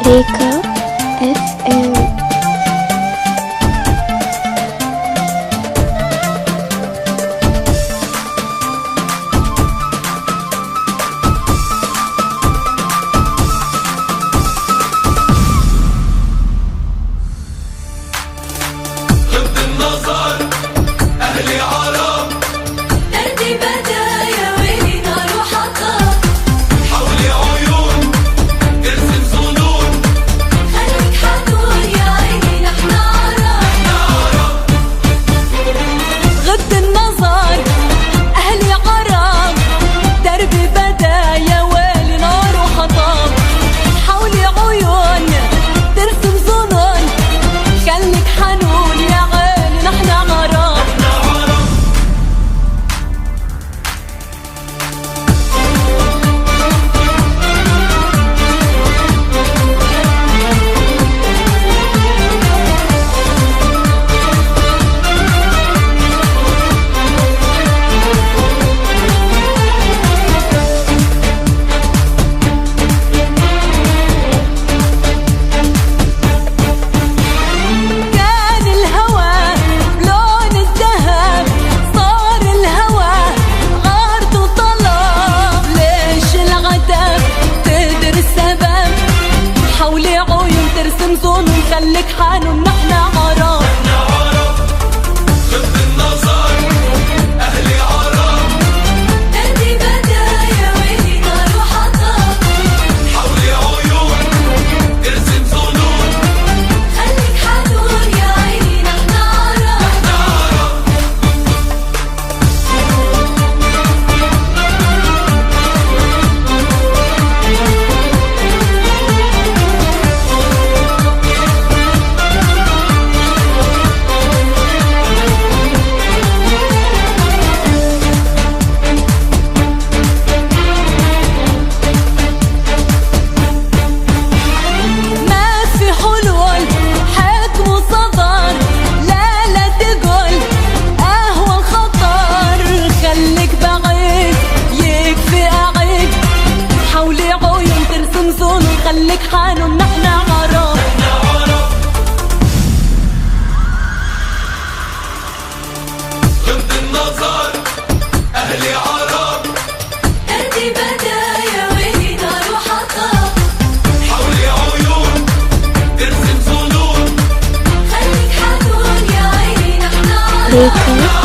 ريكا FM. غض النظر أهلي عرب، دربي بدايا ويلي نار وحطب، حولي عيون ترسم ظنون، خليك حنون يا عيني نحن عرب. غض النظر أهلي عرب، دربي بدايا ويلي نار وحطب، حولي عيون ترسم ظنون، خليك حنون يا عيني نحن عرب. كان الهوى بلون الذهب، صار الهوى غارت وطلب، ليش العتب تقدر السبب، حولي عيون ترسم ظنون، خليك حنون نحن عرب. غض النظر أهلي عرب، دربي بدايا ويلي نار وحطب، حولي عيون ترسم ظنون، خليك حنون يا عيني نحن عرب. ما في حلول حكم وصدر، لا تقول قهوة الخطر، خليك بعيد يكفي قعيد، حولي عيون ترسم ظنون، خليك حنون نحن عرب. غض النظر أهلي عرب، دربي بدايا ويلي نار وحطب، حولي عيون ترسم ظنون، خليك حنون يا عيني نحن عرب. ريكا